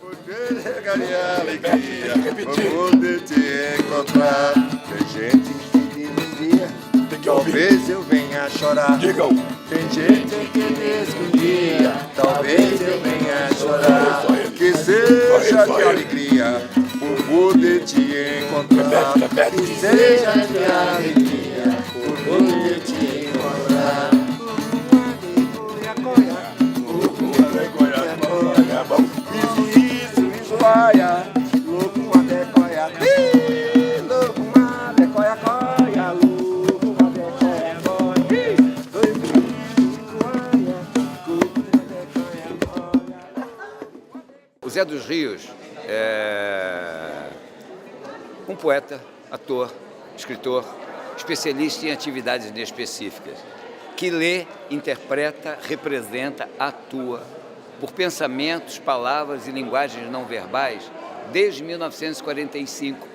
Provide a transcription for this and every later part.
Porque chegaria alegria, vou poder te encontrar. Tem gente que diz um dia, talvez eu venha chorar. Tem gente que diz que um dia, talvez eu venha chorar. Que seja de alegria, por poder te encontrar. Que seja de alegria, por poder te encontrar. Coia, louco uma decoia, louco uma decoia, coia, louco uma decoia, coia, O Zé dos Rios é um poeta, ator, escritor, especialista em atividades inespecíficas, que lê, interpreta, representa, atua por pensamentos, palavras e linguagens não verbais desde 1945,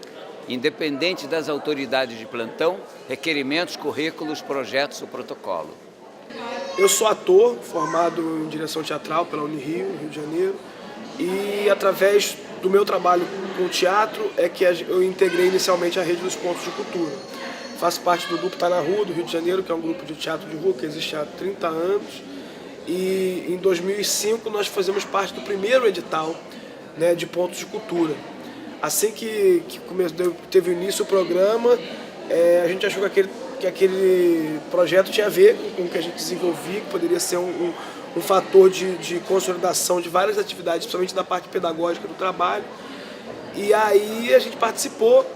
independente das autoridades de plantão, requerimentos, currículos, projetos ou protocolo. Eu sou ator, formado em direção teatral pela Unirio, Rio de Janeiro, e através do meu trabalho com teatro é que eu integrei inicialmente a Rede dos Pontos de Cultura. Faço parte do grupo Tá na Rua, do Rio de Janeiro, que é um grupo de teatro de rua que existe há 30 anos. E em 2005 nós fazemos parte do primeiro edital, né, de pontos de cultura. Assim que teve início o programa, a gente achou que aquele projeto tinha a ver com o que a gente desenvolvia, que poderia ser um fator de consolidação de várias atividades, principalmente da parte pedagógica do trabalho. E aí a gente participou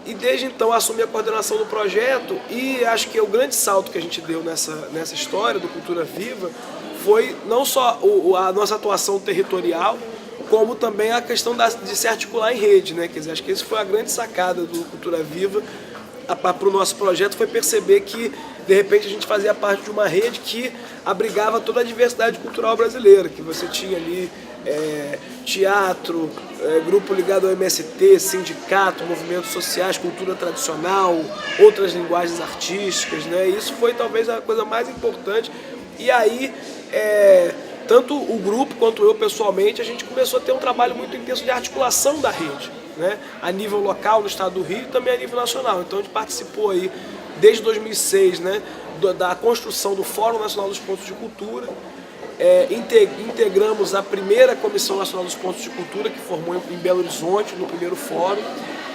e desde então assumi a coordenação do projeto, e acho que o grande salto que a gente deu nessa história do Cultura Viva foi não só a nossa atuação territorial, como também a questão de se articular em rede, né? Quer dizer, acho que isso foi a grande sacada do Cultura Viva para o nosso projeto, foi perceber que de repente a gente fazia parte de uma rede que abrigava toda a diversidade cultural brasileira, que você tinha ali teatro, grupo ligado ao MST, sindicato, movimentos sociais, cultura tradicional, outras linguagens artísticas, né? Isso foi talvez a coisa mais importante. E aí, tanto o grupo quanto eu pessoalmente, a gente começou a ter um trabalho muito intenso de articulação da rede, né? A nível local no estado do Rio e também a nível nacional. Então a gente participou aí desde 2006, né, da construção do Fórum Nacional dos Pontos de Cultura. Integramos a primeira Comissão Nacional dos Pontos de Cultura, que formou em Belo Horizonte, no primeiro fórum.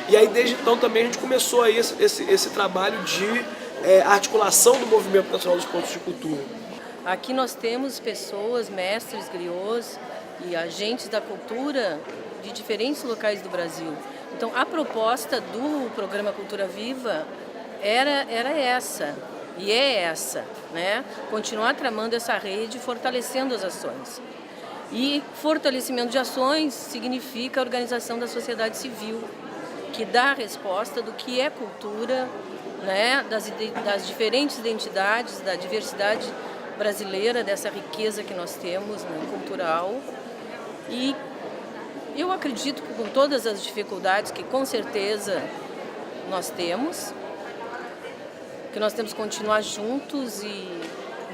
E aí, desde então, também a gente começou aí esse trabalho de articulação do Movimento Nacional dos Pontos de Cultura. Aqui nós temos pessoas, mestres, griots e agentes da cultura de diferentes locais do Brasil. Então, a proposta do programa Cultura Viva era essa. E é essa, né? Continuar tramando essa rede, fortalecendo as ações. E fortalecimento de ações significa a organização da sociedade civil, que dá a resposta do que é cultura, né? Das diferentes identidades, da diversidade brasileira, dessa riqueza que nós temos, né, cultural. E eu acredito que com todas as dificuldades que com certeza nós temos, que nós temos que continuar juntos e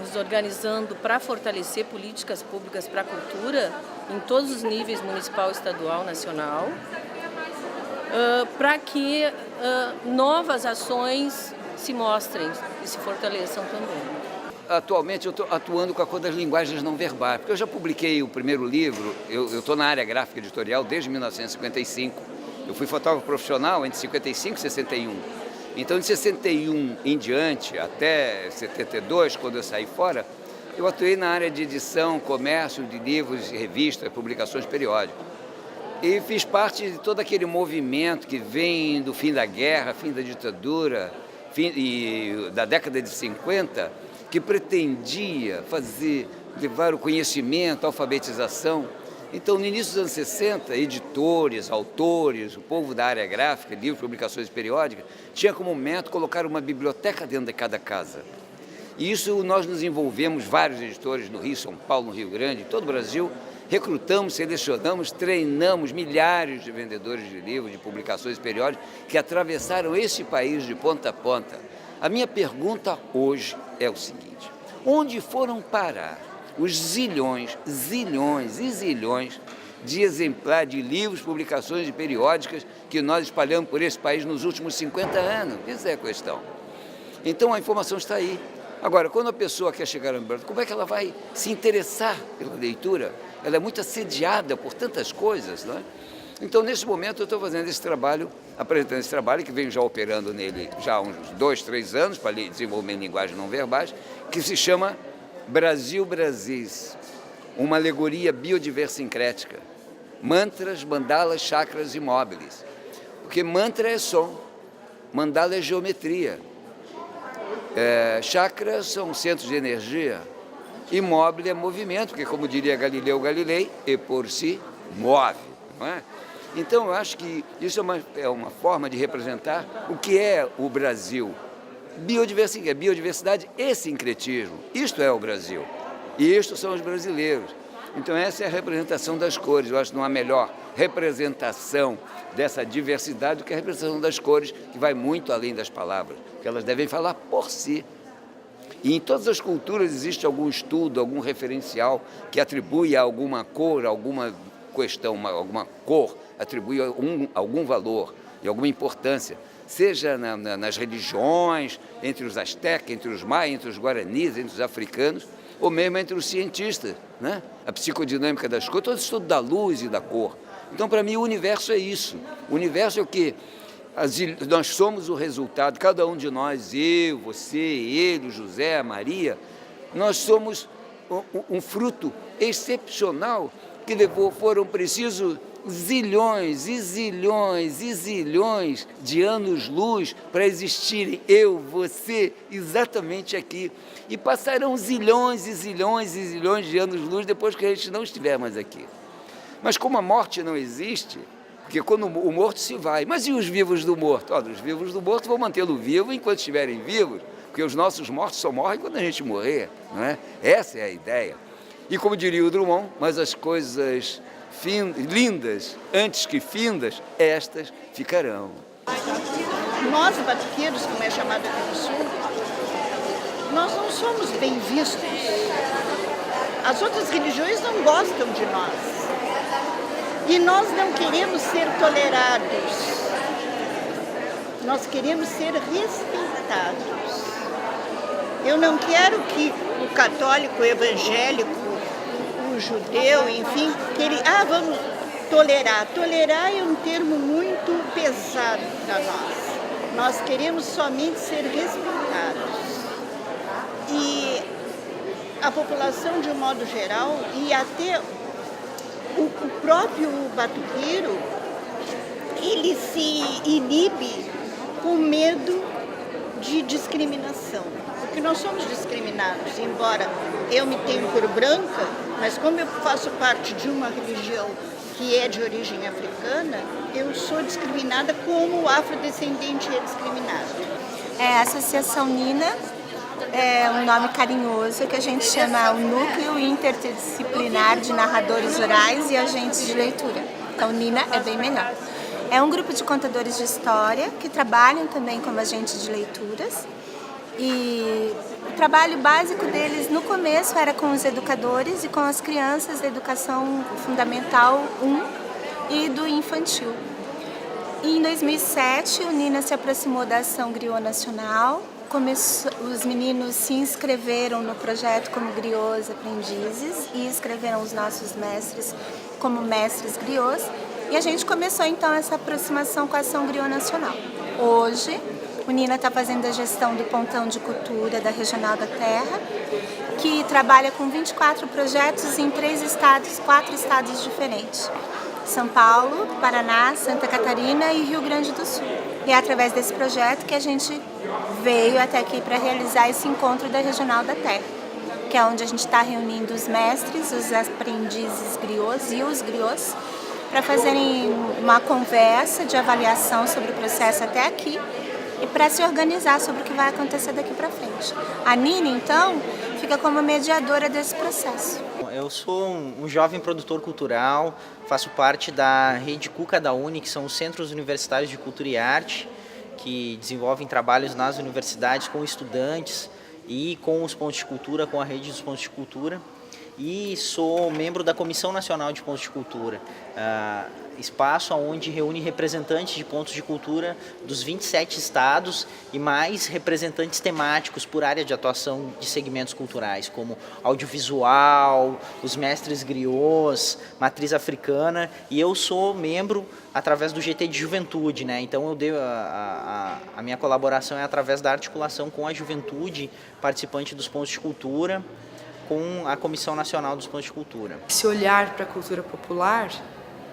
nos organizando para fortalecer políticas públicas para a cultura em todos os níveis, municipal, estadual, nacional, para que novas ações se mostrem e se fortaleçam também. Atualmente eu estou atuando com a coisa das linguagens não verbais, porque eu já publiquei o primeiro livro, eu estou na área gráfica editorial desde 1955, eu fui fotógrafo profissional entre 55 e 61. Então, de 61 em diante, até 72, quando eu saí fora, eu atuei na área de edição, comércio de livros, revistas, publicações periódicas. E fiz parte de todo aquele movimento que vem do fim da guerra, fim da ditadura, e da década de 50, que pretendia levar o conhecimento, a alfabetização. Então, no início dos anos 60, editores, autores, o povo da área gráfica, livros, publicações periódicas, tinha como método colocar uma biblioteca dentro de cada casa. E isso nós nos envolvemos, vários editores no Rio, São Paulo, no Rio Grande, em todo o Brasil, recrutamos, selecionamos, treinamos milhares de vendedores de livros, de publicações periódicas, que atravessaram esse país de ponta a ponta. A minha pergunta hoje é o seguinte: onde foram parar os zilhões e zilhões de exemplar de livros, publicações e periódicas que nós espalhamos por esse país nos últimos 50 anos. Isso é a questão. Então a informação está aí. Agora, quando a pessoa quer chegar na biblioteca, como é que ela vai se interessar pela leitura? Ela é muito assediada por tantas coisas, não é? Então, nesse momento, eu estou fazendo esse trabalho, apresentando esse trabalho, que venho já operando nele já há uns 2, 3 anos, para desenvolver linguagens não verbais, que se chama Brasil Brasis, uma alegoria biodiversincrética. Mantras, mandalas, chakras e móveis. Porque mantra é som, mandala é geometria. Chakras são centros de energia, imóvel é movimento, porque como diria Galileu Galilei, e por si move, não é? Então eu acho que isso é uma forma de representar o que é o Brasil. Biodiversidade e sincretismo, isto é o Brasil, e estes são os brasileiros. Então essa é a representação das cores. Eu acho que não há melhor representação dessa diversidade do que a representação das cores, que vai muito além das palavras, que elas devem falar por si. E em todas as culturas existe algum estudo, algum referencial que atribui a alguma cor, alguma questão, alguma cor, atribui algum valor e alguma importância, seja nas religiões, entre os astecas, entre os maias, entre os guaranis, entre os africanos, ou mesmo entre os cientistas, né? A psicodinâmica das cores, todo estudo da luz e da cor. Então, para mim, o universo é isso. O universo é o que nós somos o resultado, cada um de nós, eu, você, ele, o José, a Maria, nós somos um fruto excepcional que foram precisos zilhões e zilhões e zilhões de anos-luz para existirem eu, você, exatamente aqui. E passarão zilhões e zilhões e zilhões de anos-luz depois que a gente não estiver mais aqui. Mas como a morte não existe, porque quando o morto se vai, mas e os vivos do morto? Os vivos do morto vão mantê-lo vivo enquanto estiverem vivos, porque os nossos mortos só morrem quando a gente morrer, não é? Essa é a ideia. E como diria o Drummond, mas as coisas lindas, antes que findas, estas ficarão. Nós, batuqueiros, como é chamado aqui no Sul, nós não somos bem vistos. As outras religiões não gostam de nós. E nós não queremos ser tolerados. Nós queremos ser respeitados. Eu não quero que o católico, o evangélico, o judeu, enfim, vamos tolerar. Tolerar é um termo muito pesado para nós. Nós queremos somente ser respeitados. E a população, de um modo geral, e até o próprio batuqueiro, ele se inibe com medo de discriminação. Porque nós somos discriminados, embora eu me tenha por branca, mas como eu faço parte de uma religião que é de origem africana, eu sou discriminada como o afrodescendente é discriminado. A Associação Nina é um nome carinhoso que a gente chama o Núcleo Interdisciplinar de Narradores Orais e Agentes de Leitura. Então, Nina é bem melhor. É um grupo de contadores de história que trabalham também como agentes de leituras. E o trabalho básico deles no começo era com os educadores e com as crianças da educação fundamental 1 e do infantil. E em 2007, o Nina se aproximou da Ação Griot Nacional. Os meninos se inscreveram no projeto como griots aprendizes e escreveram os nossos mestres como mestres griots. E a gente começou então essa aproximação com a Ação Griot Nacional. Hoje, o Nina está fazendo a gestão do Pontão de Cultura da Regional da Terra, que trabalha com 24 projetos em 4 estados diferentes. São Paulo, Paraná, Santa Catarina e Rio Grande do Sul. E é através desse projeto que a gente veio até aqui para realizar esse encontro da Regional da Terra, que é onde a gente está reunindo os mestres, os aprendizes griots e os griots para fazerem uma conversa de avaliação sobre o processo até aqui e para se organizar sobre o que vai acontecer daqui para frente. A Nina, então, fica como mediadora desse processo. Eu sou um jovem produtor cultural, faço parte da Rede Cuca da Uni, que são os Centros Universitários de Cultura e Arte, que desenvolvem trabalhos nas universidades com estudantes e com os pontos de cultura, com a rede dos pontos de cultura. e sou membro da Comissão Nacional de Pontos de Cultura, espaço onde reúne representantes de pontos de cultura dos 27 estados e mais representantes temáticos por área de atuação de segmentos culturais, como audiovisual, os mestres griots, matriz africana, e eu sou membro através do GT de Juventude, né? Então eu dei a minha colaboração é através da articulação com a juventude participante dos pontos de cultura, com a Comissão Nacional dos Pontos de Cultura. Esse olhar para a cultura popular,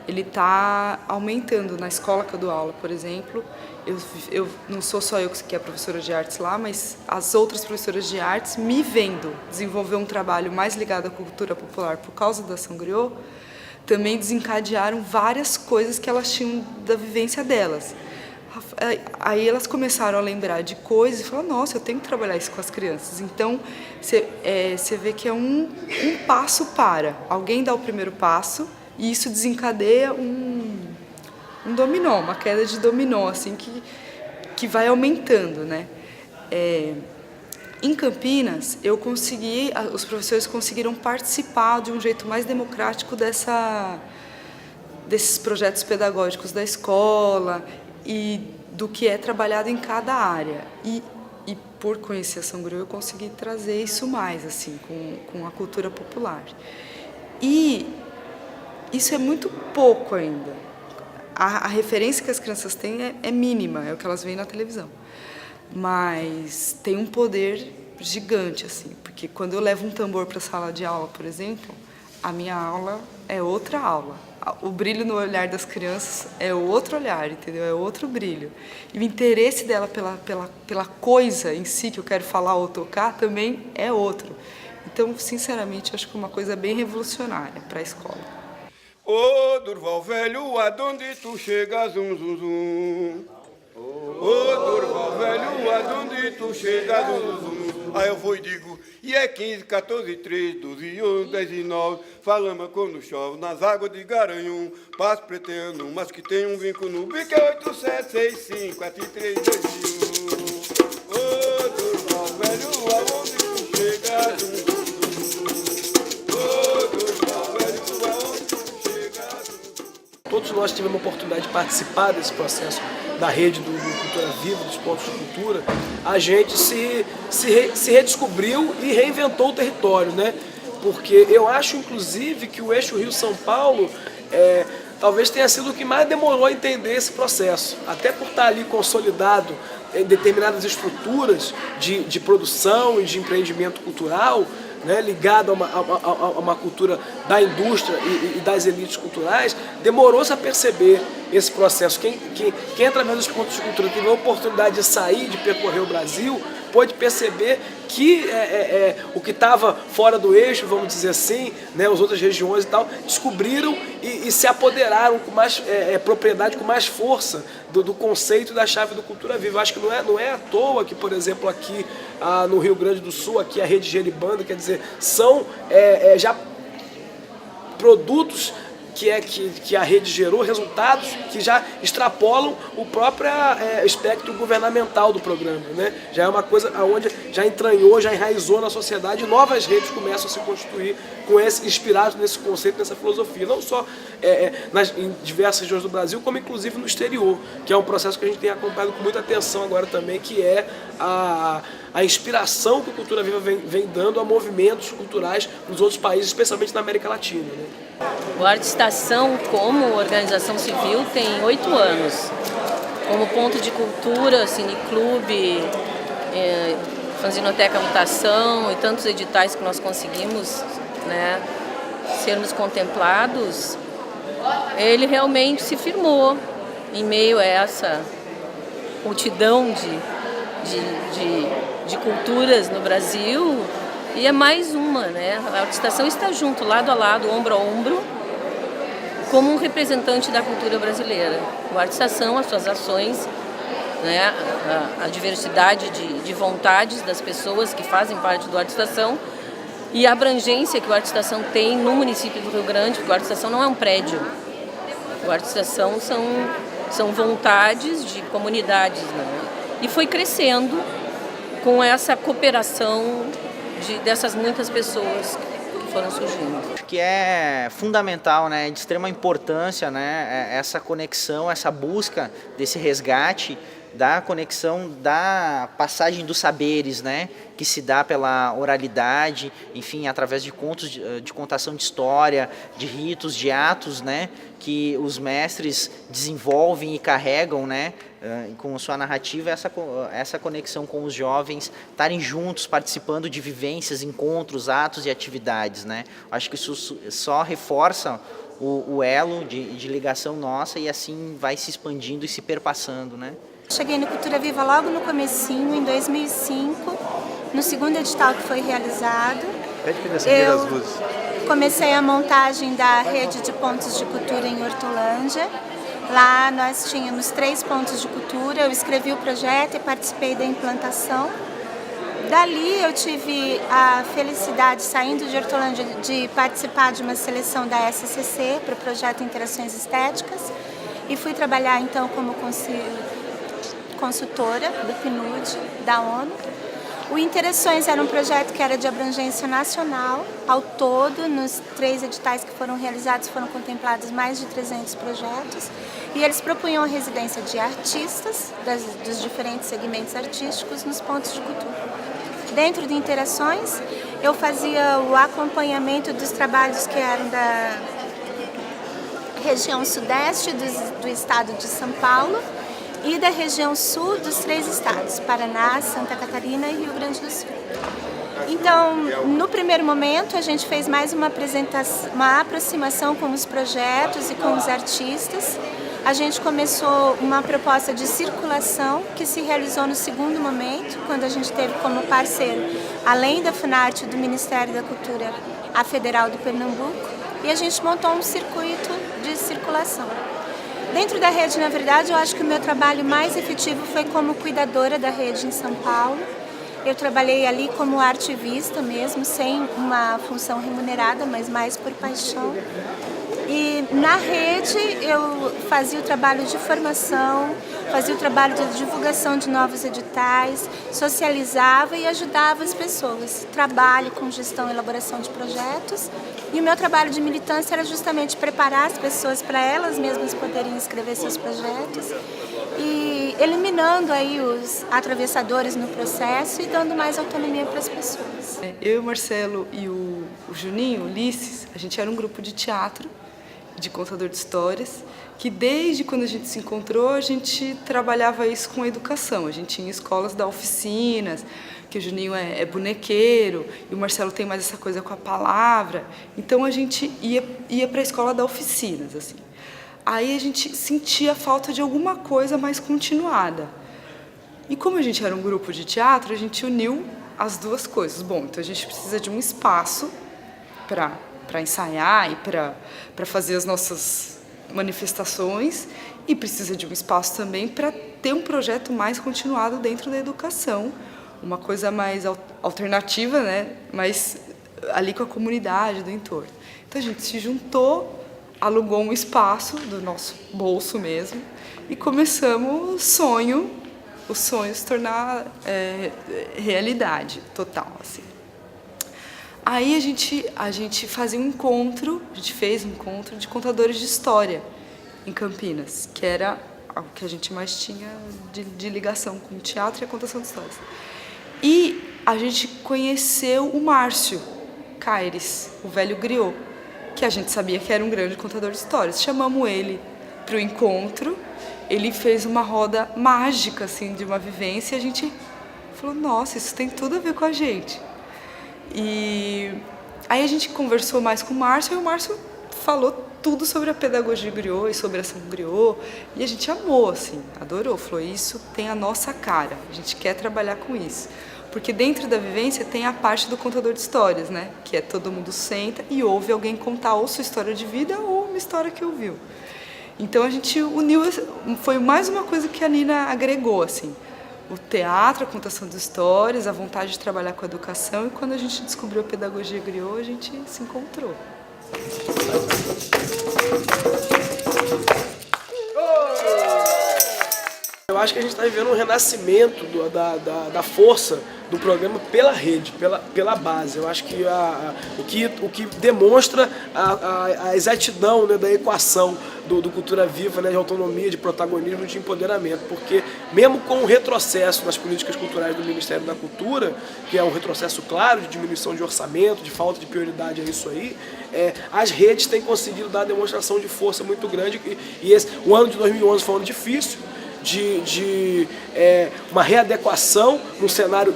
ele está aumentando. Na escola que eu dou aula, por exemplo, eu não sou só eu que é professora de artes lá, mas as outras professoras de artes, me vendo desenvolver um trabalho mais ligado à cultura popular por causa da Ação Griot, também desencadearam várias coisas que elas tinham da vivência delas. Aí elas começaram a lembrar de coisas e falaram, nossa, eu tenho que trabalhar isso com as crianças. Então, você vê que é um passo para. Alguém dá o primeiro passo e isso desencadeia um dominó, uma queda de dominó, assim, que vai aumentando, né? Em Campinas, os professores conseguiram participar de um jeito mais democrático desses projetos pedagógicos da escola e do que é trabalhado em cada área. E por conhecer a Ação Griot, eu consegui trazer isso mais, assim, com a cultura popular. E isso é muito pouco ainda. A referência que as crianças têm é mínima, é o que elas veem na televisão. Mas tem um poder gigante, assim, porque quando eu levo um tambor para a sala de aula, por exemplo, a minha aula é outra aula. O brilho no olhar das crianças é outro olhar, entendeu? É outro brilho. E o interesse dela pela coisa em si que eu quero falar ou tocar também é outro. Então, sinceramente, eu acho que é uma coisa bem revolucionária para a escola. Ô, Durval velho, aonde tu chegas, zum, zum, zum. Ô, Durval velho, aonde tu chegas, zum, zum, zum. Aí eu vou e digo, e é 15, 14, 13, 12, 11, 10 e 9, falamos quando chove nas águas de Garanhuns, passo pretendo, mas que tem um vinco no bico, é 8, 7, 6, 5, 4, 3, 2 e 1. Ô, Durval velho, aonde tu chegas, zum, zum, zum. Ô, Durval velho, aonde tu chegas, zum, zum. Todos nós tivemos a oportunidade de participar desse processo da rede do Cultura Viva, dos pontos de cultura. A gente se redescobriu e reinventou o território, né? Porque eu acho, inclusive, que o eixo Rio-São Paulo talvez tenha sido o que mais demorou a entender esse processo. Até por estar ali consolidado em determinadas estruturas de produção e de empreendimento cultural, né, ligado a uma cultura da indústria e das elites culturais, demorou-se a perceber esse processo. Quem através dos pontos de cultura teve a oportunidade de sair, de percorrer o Brasil, pôde perceber que o que estava fora do eixo, vamos dizer assim, né, as outras regiões e tal, descobriram e se apoderaram com mais propriedade, com mais força do conceito da chave do Cultura Viva. Eu acho que não é à toa que, por exemplo, aqui no Rio Grande do Sul, aqui a Rede Geribanda, quer dizer, são já produtos que a rede gerou, resultados que já extrapolam o próprio espectro governamental do programa, né? Já é uma coisa onde já entranhou, já enraizou na sociedade, e novas redes começam a se constituir inspirados nesse conceito, nessa filosofia, não só em diversas regiões do Brasil, como inclusive no exterior, que é um processo que a gente tem acompanhado com muita atenção agora também, que é a inspiração que a Cultura Viva vem dando a movimentos culturais nos outros países, especialmente na América Latina, né? O Arte Estação, como organização civil, tem 8 anos. Como ponto de cultura, cineclube, fanzinoteca Mutação e tantos editais que nós conseguimos, né, sermos contemplados, ele realmente se firmou em meio a essa multidão de culturas no Brasil. E é mais uma, né? A Arte Estação está junto, lado a lado, ombro a ombro, como um representante da cultura brasileira. O Arte Estação, as suas ações, né? A diversidade de vontades das pessoas que fazem parte do Arte Estação e a abrangência que o Arte Estação tem no município do Rio Grande, porque o Arte Estação não é um prédio. O Arte Estação são vontades de comunidades, né? E foi crescendo com essa cooperação dessas muitas pessoas que foram surgindo. Acho que é fundamental, né, de extrema importância, né, essa conexão, essa busca desse resgate da conexão da passagem dos saberes, né, que se dá pela oralidade, enfim, através de contos, de contação de história, de ritos, de atos, né, que os mestres desenvolvem e carregam, né, com sua narrativa, essa conexão com os jovens, estarem juntos, participando de vivências, encontros, atos e atividades, né. Acho que isso só reforça o elo de ligação nossa e assim vai se expandindo e se perpassando, né. Cheguei no Cultura Viva logo no comecinho, em 2005, no segundo edital que foi realizado. Eu comecei a montagem da rede de pontos de cultura em Hortolândia. Lá nós tínhamos 3 pontos de cultura, eu escrevi o projeto e participei da implantação. Dali eu tive a felicidade, saindo de Hortolândia, de participar de uma seleção da SCC para o projeto Interações Estéticas e fui trabalhar então como consultora do PNUD, da ONU. O Interações era um projeto que era de abrangência nacional. Ao todo, nos 3 editais que foram realizados, foram contemplados mais de 300 projetos. E eles propunham a residência de artistas, dos diferentes segmentos artísticos, nos pontos de cultura. Dentro de Interações, eu fazia o acompanhamento dos trabalhos que eram da região sudeste do estado de São Paulo, e da região sul dos 3 estados, Paraná, Santa Catarina e Rio Grande do Sul. Então, no primeiro momento, a gente fez mais uma aproximação com os projetos e com os artistas. A gente começou uma proposta de circulação que se realizou no segundo momento, quando a gente teve como parceiro, além da Funarte do Ministério da Cultura, a Federal do Pernambuco, e a gente montou um circuito de circulação. Dentro da rede, na verdade, eu acho que o meu trabalho mais efetivo foi como cuidadora da rede em São Paulo. Eu trabalhei ali como artivista mesmo, sem uma função remunerada, mas mais por paixão. E na rede eu fazia o trabalho de formação, fazia o trabalho de divulgação de novos editais, socializava e ajudava as pessoas. Trabalho com gestão e elaboração de projetos. E o meu trabalho de militância era justamente preparar as pessoas para elas mesmas poderem escrever seus projetos e eliminando aí os atravessadores no processo e dando mais autonomia para as pessoas. Eu, o Marcelo e o Juninho, Ulisses, a gente era um grupo de teatro, de contador de histórias, que desde quando a gente se encontrou, a gente trabalhava isso com educação. A gente tinha escolas da oficinas, que o Juninho é bonequeiro, e o Marcelo tem mais essa coisa com a palavra. Então a gente ia para a escola da oficinas, assim. Aí a gente sentia falta de alguma coisa mais continuada. E como a gente era um grupo de teatro, a gente uniu as duas coisas. Bom, então a gente precisa de um espaço para ensaiar e para fazer as nossas manifestações e precisa de um espaço também para ter um projeto mais continuado dentro da educação, uma coisa mais alternativa, né? Mas ali com a comunidade do entorno. Então a gente se juntou, alugou um espaço do nosso bolso mesmo e começamos o sonho se tornar realidade total, assim. Aí a gente fazia um encontro, a gente fez um encontro de contadores de história em Campinas, que era o que a gente mais tinha de ligação com o teatro e a contação de histórias. E a gente conheceu o Márcio Caires, o velho griot, que a gente sabia que era um grande contador de histórias. Chamamos ele para o encontro, ele fez uma roda mágica assim, de uma vivência e a gente falou, nossa, isso tem tudo a ver com a gente. E aí a gente conversou mais com o Márcio e o Márcio falou tudo sobre a pedagogia griot e sobre a ação griot e a gente amou, assim, adorou, falou, isso tem a nossa cara, a gente quer trabalhar com isso. Porque dentro da vivência tem a parte do contador de histórias, né? Que é todo mundo senta e ouve alguém contar ou sua história de vida ou uma história que ouviu. Então a gente uniu, foi mais uma coisa que a Nina agregou, assim. O teatro, a contação de histórias, a vontade de trabalhar com a educação e quando a gente descobriu a pedagogia griot, a gente se encontrou. Eu acho que a gente está vivendo um renascimento da força do programa pela rede, pela base. Eu acho que o que demonstra a exatidão, né, da equação do Cultura Viva, né, de autonomia, de protagonismo, de empoderamento, porque mesmo com o retrocesso nas políticas culturais do Ministério da Cultura, que é um retrocesso claro de diminuição de orçamento, de falta de prioridade a isso aí, as redes têm conseguido dar demonstração de força muito grande, e o ano de 2011 foi um ano difícil, de uma readequação num cenário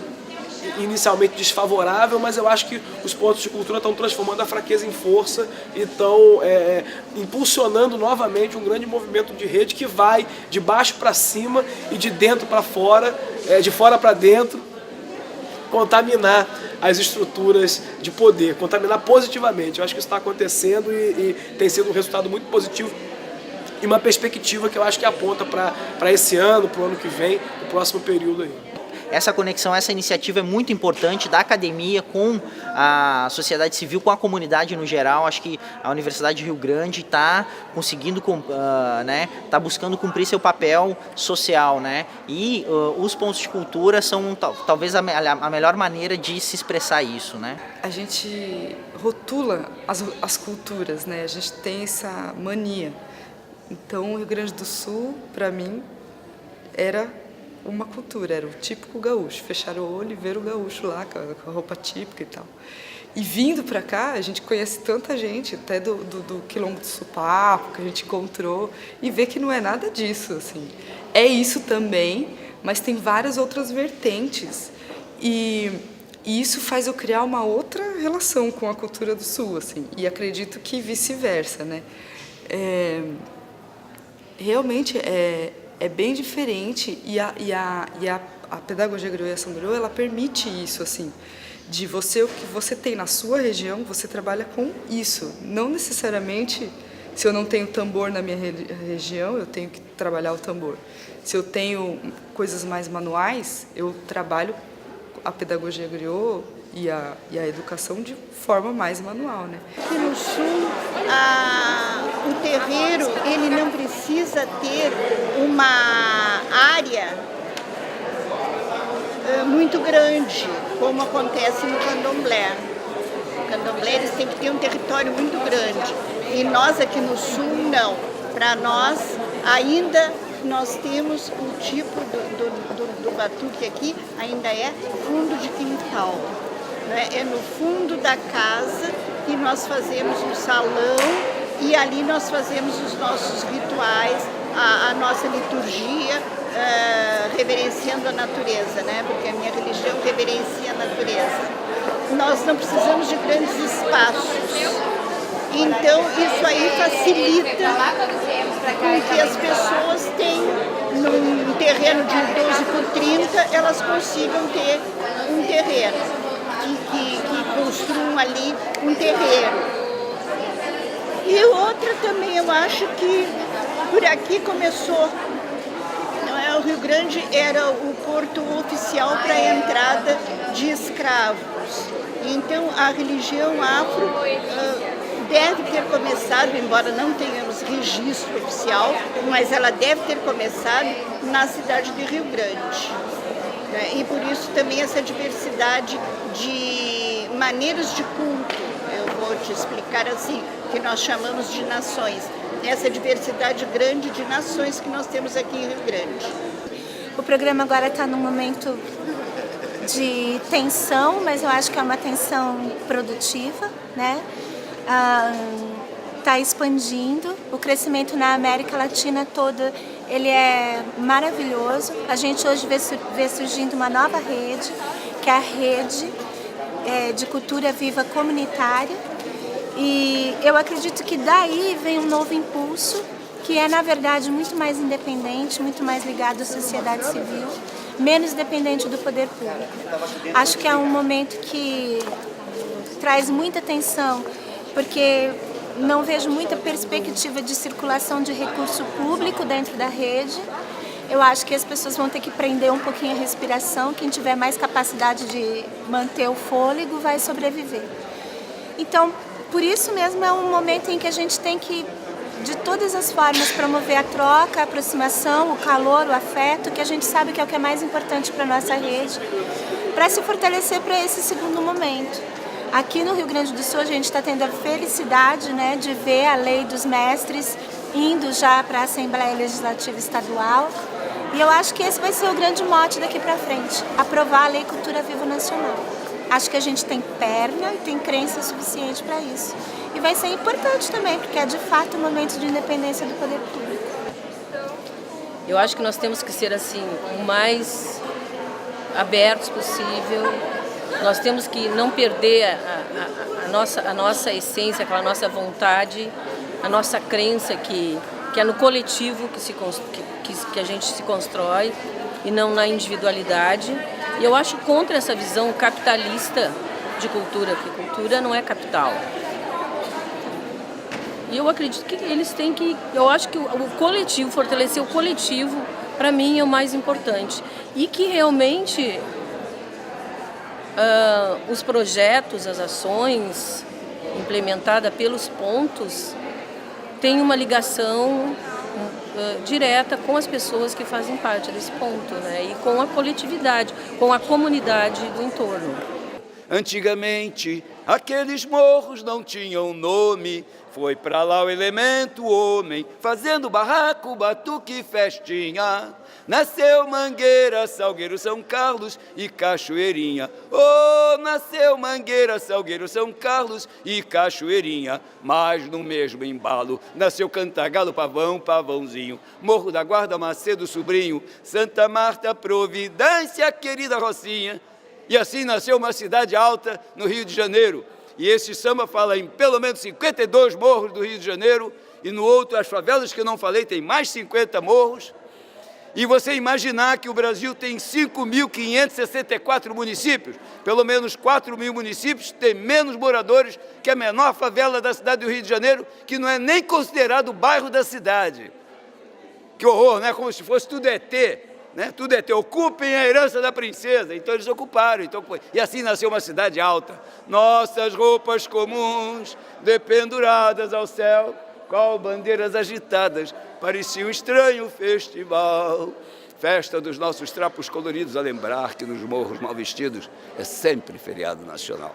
inicialmente desfavorável, mas eu acho que os pontos de cultura estão transformando a fraqueza em força e estão impulsionando novamente um grande movimento de rede que vai de baixo para cima e de dentro para fora, de fora para dentro, contaminar as estruturas de poder, contaminar positivamente. Eu acho que isso está acontecendo e tem sido um resultado muito positivo e uma perspectiva que eu acho que aponta para esse ano, para o ano que vem, o próximo período aí. Essa conexão, essa iniciativa é muito importante da academia com a sociedade civil, com a comunidade no geral. Acho que a Universidade de Rio Grande está conseguindo, tá buscando cumprir seu papel social, né? E os pontos de cultura são talvez a melhor maneira de se expressar isso, né? A gente rotula as culturas, né? A gente tem essa mania. Então, o Rio Grande do Sul, para mim, era uma cultura, era o típico gaúcho, fechar o olho e ver o gaúcho lá com a roupa típica e tal. E vindo para cá, a gente conhece tanta gente, até do Quilombo do Supapo, que a gente encontrou, e vê que não é nada disso, assim. É isso também, mas tem várias outras vertentes. E isso faz eu criar uma outra relação com a cultura do Sul, assim, e acredito que vice-versa, né? Realmente é bem diferente e a pedagogia griot e ação griot, ela permite isso, assim, de o que você tem na sua região, você trabalha com isso. Não necessariamente, se eu não tenho tambor na minha região, eu tenho que trabalhar o tambor. Se eu tenho coisas mais manuais, eu trabalho a pedagogia griot e a educação de forma mais manual, né? Aqui no Sul, o terreiro, ele não precisa ter uma área muito grande, como acontece no candomblé. No candomblé, eles têm que ter um território muito grande. E nós aqui no Sul, não. Para nós, ainda nós temos o tipo do batuque aqui, ainda é fundo de quintal. É no fundo da casa que nós fazemos um salão e ali nós fazemos os nossos rituais, a nossa liturgia, reverenciando a natureza, né? Porque a minha religião reverencia a natureza. Nós não precisamos de grandes espaços, então isso aí facilita com que as pessoas tenham, num terreno de 12 por 30, elas consigam ter um terreno. Que construam ali um terreiro. E outra também, eu acho que por aqui começou, o Rio Grande era o porto oficial para a entrada de escravos. Então a religião afro deve ter começado, embora não tenhamos registro oficial, mas ela deve ter começado na cidade de Rio Grande. E por isso também essa diversidade de maneiras de culto, eu vou te explicar assim, que nós chamamos de nações. Essa diversidade grande de nações que nós temos aqui em Rio Grande. O programa agora está num momento de tensão, mas eu acho que é uma tensão produtiva, né? Está expandindo, o crescimento na América Latina toda, ele é maravilhoso. A gente hoje vê surgindo uma nova rede, que é a rede de cultura viva comunitária, e eu acredito que daí vem um novo impulso, que é na verdade muito mais independente, muito mais ligado à sociedade civil, menos dependente do poder público. Acho que é um momento que traz muita atenção, porque não vejo muita perspectiva de circulação de recurso público dentro da rede. Eu acho que as pessoas vão ter que prender um pouquinho a respiração. Quem tiver mais capacidade de manter o fôlego vai sobreviver. Então, por isso mesmo é um momento em que a gente tem que de todas as formas, promover a troca, a aproximação, o calor, o afeto, que a gente sabe que é o que é mais importante para a nossa rede, para se fortalecer para esse segundo momento. Aqui no Rio Grande do Sul a gente está tendo a felicidade, né, de ver a Lei dos Mestres indo já para a Assembleia Legislativa Estadual, e eu acho que esse vai ser o grande mote daqui para frente, aprovar a Lei Cultura Viva Nacional. Acho que a gente tem perna e tem crença suficiente para isso. E vai ser importante também, porque é de fato um momento de independência do poder público. Eu acho que nós temos que ser assim, o mais abertos possível. Nós temos que não perder a nossa essência, aquela nossa vontade, a nossa crença que é no coletivo que a gente se constrói e não na individualidade. E eu acho contra essa visão capitalista de cultura, que cultura não é capital. E eu acredito que eles têm que... Eu acho que o coletivo, fortalecer o coletivo, para mim é o mais importante. E que realmente os projetos, as ações implementadas pelos pontos têm uma ligação direta com as pessoas que fazem parte desse ponto, né? E com a coletividade, com a comunidade do entorno. Antigamente, aqueles morros não tinham nome. Foi pra lá o elemento homem, fazendo barraco, batuque e festinha. Nasceu Mangueira, Salgueiro, São Carlos e Cachoeirinha. Oh, nasceu Mangueira, Salgueiro, São Carlos e Cachoeirinha. Mas no mesmo embalo nasceu Cantagalo, Pavão, Pavãozinho. Morro da Guarda, Macedo, Sobrinho. Santa Marta, Providência, querida Rocinha. E assim nasceu uma cidade alta no Rio de Janeiro. E esse samba fala em pelo menos 52 morros do Rio de Janeiro, e no outro, as favelas que eu não falei, tem mais 50 morros. E você imaginar que o Brasil tem 5.564 municípios, pelo menos 4.000 municípios, tem menos moradores que a menor favela da cidade do Rio de Janeiro, que não é nem considerado o bairro da cidade. Que horror, né? Como se fosse tudo ET. Né? Tudo é teu, ocupem a herança da princesa. Então eles ocuparam, e assim nasceu uma cidade alta. Nossas roupas comuns, dependuradas ao céu, qual bandeiras agitadas, parecia um estranho festival. Festa dos nossos trapos coloridos, a lembrar que nos morros mal vestidos é sempre feriado nacional.